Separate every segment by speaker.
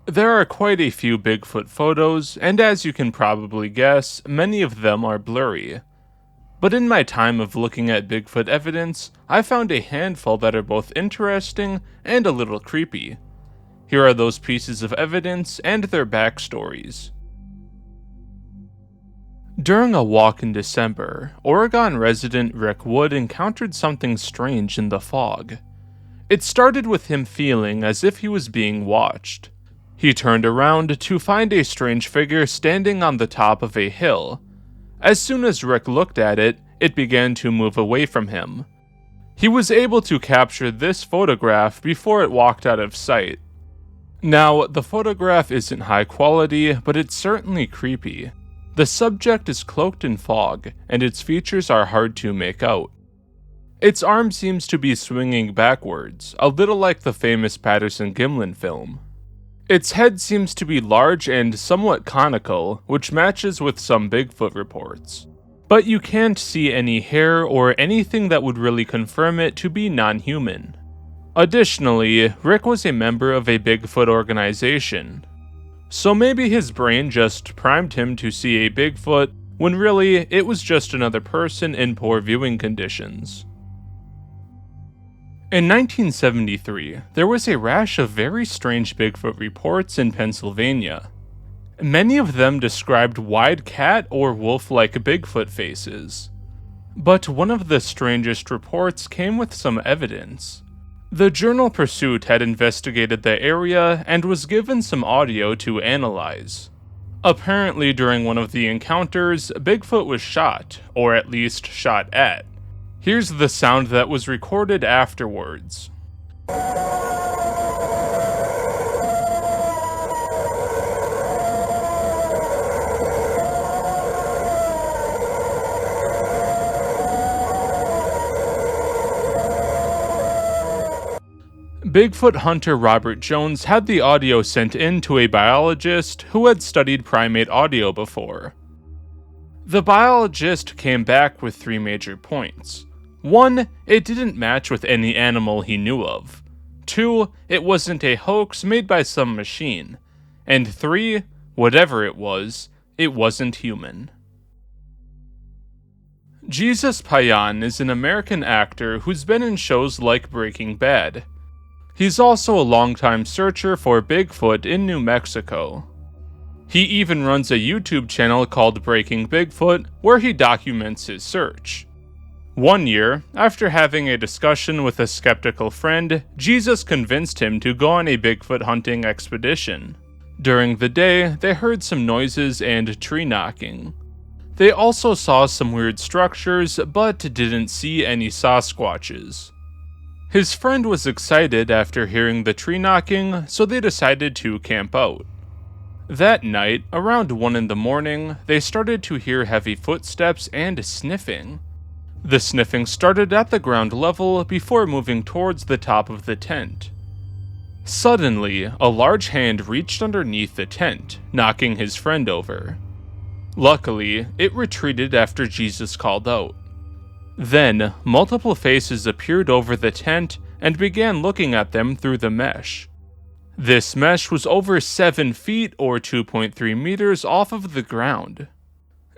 Speaker 1: There are quite a few Bigfoot photos, and as you can probably guess, many of them are blurry. But in my time of looking at Bigfoot evidence, I found a handful that are both interesting and a little creepy. Here are those pieces of evidence and their backstories. During a walk in December, Oregon resident Rick Wood encountered something strange in the fog. It started with him feeling as if he was being watched. He turned around to find a strange figure standing on the top of a hill. As soon as Rick looked at it, it began to move away from him. He was able to capture this photograph before it walked out of sight. Now, the photograph isn't high quality, but it's certainly creepy. The subject is cloaked in fog, and its features are hard to make out. Its arm seems to be swinging backwards, a little like the famous Patterson-Gimlin film. Its head seems to be large and somewhat conical, which matches with some Bigfoot reports. But you can't see any hair or anything that would really confirm it to be non-human. Additionally, Rick was a member of a Bigfoot organization. So maybe his brain just primed him to see a Bigfoot, when really, it was just another person in poor viewing conditions. In 1973, there was a rash of very strange Bigfoot reports in Pennsylvania. Many of them described wide cat or wolf-like Bigfoot faces. But one of the strangest reports came with some evidence. The journal Pursuit had investigated the area and was given some audio to analyze. Apparently during one of the encounters, Bigfoot was shot, or at least shot at. Here's the sound that was recorded afterwards. Bigfoot hunter Robert Jones had the audio sent in to a biologist who had studied primate audio before. The biologist came back with 3 major points. 1, it didn't match with any animal he knew of. 2, it wasn't a hoax made by some machine. And 3, whatever it wasn't human. Jesus Payan is an American actor who's been in shows like Breaking Bad. He's also a longtime searcher for Bigfoot in New Mexico. He even runs a YouTube channel called Breaking Bigfoot, where he documents his search. One year, after having a discussion with a skeptical friend, Jesus convinced him to go on a Bigfoot hunting expedition. During the day, they heard some noises and tree knocking. They also saw some weird structures, but didn't see any Sasquatches. His friend was excited after hearing the tree knocking, so they decided to camp out. That night, around 1 in the morning, they started to hear heavy footsteps and sniffing. The sniffing started at the ground level before moving towards the top of the tent. Suddenly, a large hand reached underneath the tent, knocking his friend over. Luckily, it retreated after Jesus called out. Then, multiple faces appeared over the tent and began looking at them through the mesh. This mesh was over 7 feet or 2.3 meters off of the ground.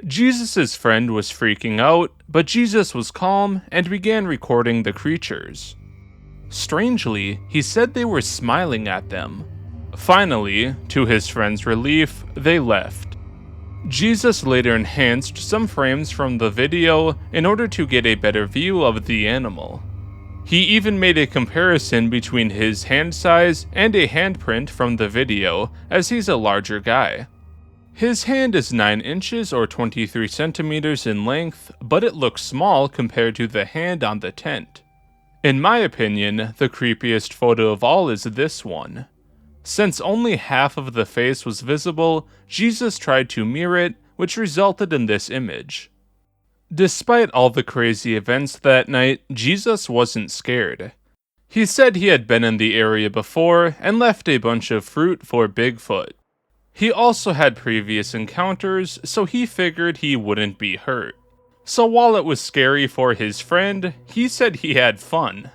Speaker 1: Jesus' friend was freaking out, but Jesus was calm and began recording the creatures. Strangely, he said they were smiling at them. Finally, to his friend's relief, they left. Jesus later enhanced some frames from the video in order to get a better view of the animal. He even made a comparison between his hand size and a handprint from the video, as he's a larger guy. His hand is 9 inches or 23 centimeters in length, but it looks small compared to the hand on the tent. In my opinion, the creepiest photo of all is this one. Since only half of the face was visible, Jesus tried to mirror it, which resulted in this image. Despite all the crazy events that night, Jesus wasn't scared. He said he had been in the area before and left a bunch of fruit for Bigfoot. He also had previous encounters, so he figured he wouldn't be hurt. So while it was scary for his friend, he said he had fun.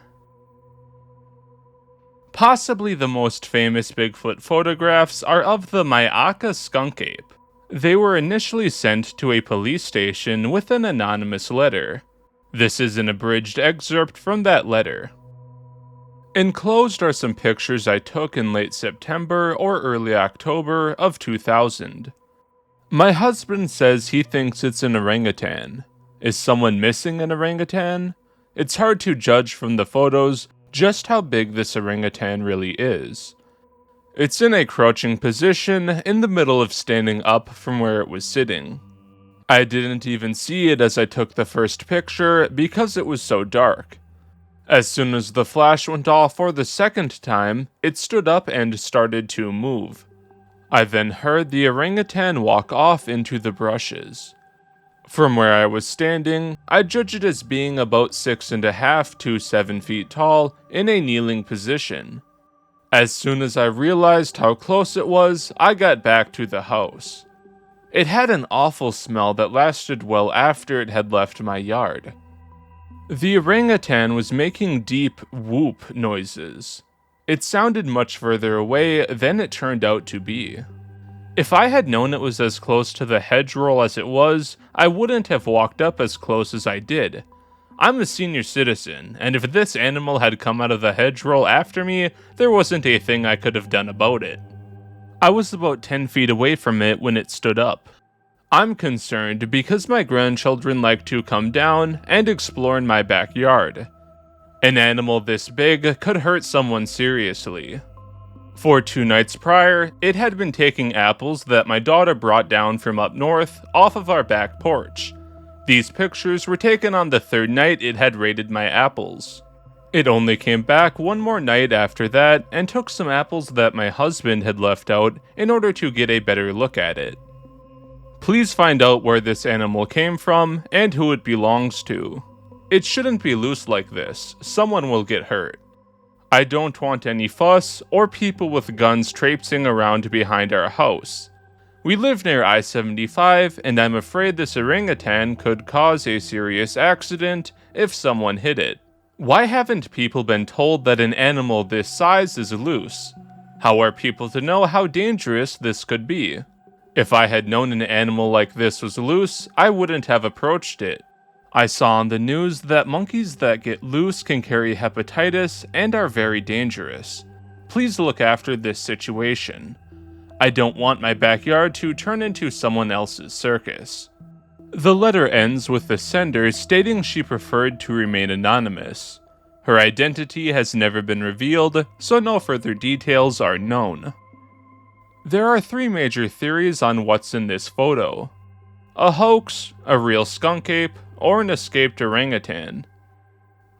Speaker 1: Possibly the most famous Bigfoot photographs are of the Myakka skunk ape. They were initially sent to a police station with an anonymous letter. This is an abridged excerpt from that letter. Enclosed are some pictures I took in late September or early October of 2000. My husband says he thinks it's an orangutan. Is someone missing an orangutan? It's hard to judge from the photos just how big this orangutan really is. It's in a crouching position in the middle of standing up from where it was sitting. I didn't even see it as I took the first picture because it was so dark. As soon as the flash went off for the second time, it stood up and started to move. I then heard the orangutan walk off into the brushes. From where I was standing, I judge it as being about 6.5 to 7 feet tall in a kneeling position. As soon as I realized how close it was, I got back to the house. It had an awful smell that lasted well after it had left my yard. The orangutan was making deep whoop noises. It sounded much further away than it turned out to be. If I had known it was as close to the hedgerow as it was, I wouldn't have walked up as close as I did. I'm a senior citizen, and if this animal had come out of the hedgerow after me, there wasn't a thing I could have done about it. I was about 10 feet away from it when it stood up. I'm concerned because my grandchildren like to come down and explore in my backyard. An animal this big could hurt someone seriously. For 2 nights prior, it had been taking apples that my daughter brought down from up north off of our back porch. These pictures were taken on the 3rd night it had raided my apples. It only came back 1 more night after that and took some apples that my husband had left out in order to get a better look at it. Please find out where this animal came from and who it belongs to. It shouldn't be loose like this. Someone will get hurt. I don't want any fuss or people with guns traipsing around behind our house. We live near I-75 and I'm afraid this orangutan could cause a serious accident if someone hit it. Why haven't people been told that an animal this size is loose? How are people to know how dangerous this could be? If I had known an animal like this was loose, I wouldn't have approached it. I saw on the news that monkeys that get loose can carry hepatitis and are very dangerous. Please look after this situation. I don't want my backyard to turn into someone else's circus. The letter ends with the sender stating she preferred to remain anonymous. Her identity has never been revealed, so no further details are known. There are 3 major theories on what's in this photo. A hoax, a real skunk ape, or an escaped orangutan.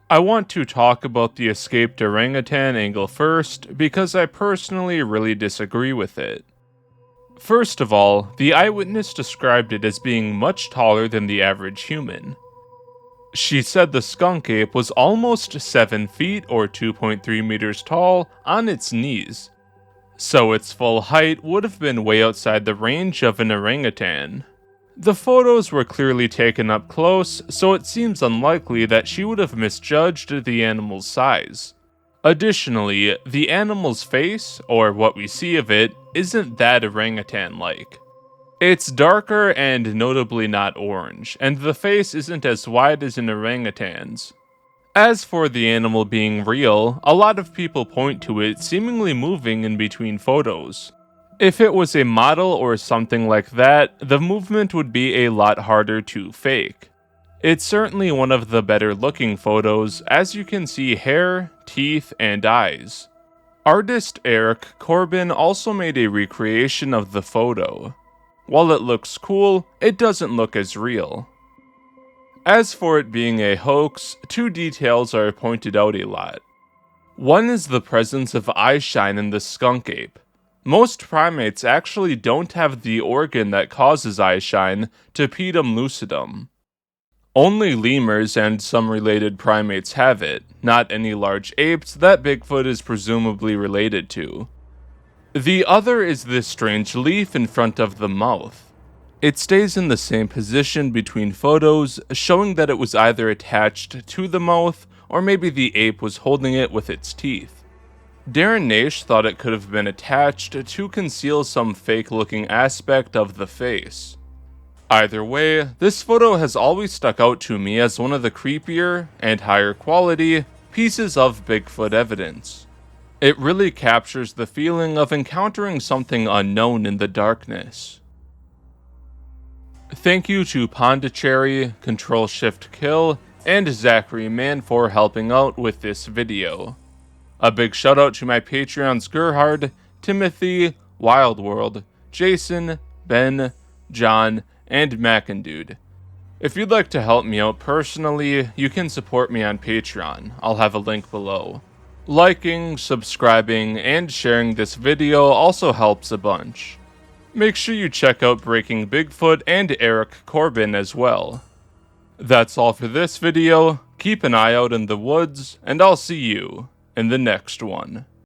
Speaker 1: I want to talk about the escaped orangutan angle first because I personally really disagree with it. First of all, the eyewitness described it as being much taller than the average human. She said the skunk ape was almost 7 feet or 2.3 meters tall on its knees. So its full height would have been way outside the range of an orangutan. The photos were clearly taken up close, so it seems unlikely that she would have misjudged the animal's size. Additionally, the animal's face, or what we see of it, isn't that orangutan-like. It's darker and notably not orange, and the face isn't as wide as an orangutan's. As for the animal being real, a lot of people point to it seemingly moving in between photos. If it was a model or something like that, the movement would be a lot harder to fake. It's certainly one of the better looking photos, as you can see hair, teeth, and eyes. Artist Eric Corbin also made a recreation of the photo. While it looks cool, it doesn't look as real. As for it being a hoax, 2 details are pointed out a lot. One is the presence of eye shine in the skunk ape. Most primates actually don't have the organ that causes eye shine, tapetum lucidum. Only lemurs and some related primates have it, not any large apes that Bigfoot is presumably related to. The other is this strange leaf in front of the mouth. It stays in the same position between photos, showing that it was either attached to the mouth or maybe the ape was holding it with its teeth. Darren Naish thought it could have been attached to conceal some fake-looking aspect of the face. Either way, this photo has always stuck out to me as one of the creepier and higher quality pieces of Bigfoot evidence. It really captures the feeling of encountering something unknown in the darkness. Thank you to Pondicherry, Control-Shift-Kill, and Zachary Mann for helping out with this video. A big shout out to my Patreons Gerhard, Timothy, Wildworld, Jason, Ben, John, and Mackindude. If you'd like to help me out personally, you can support me on Patreon. I'll have a link below. Liking, subscribing, and sharing this video also helps a bunch. Make sure you check out Breaking Bigfoot and Eric Corbin as well. That's all for this video. Keep an eye out in the woods, and I'll see you in the next one.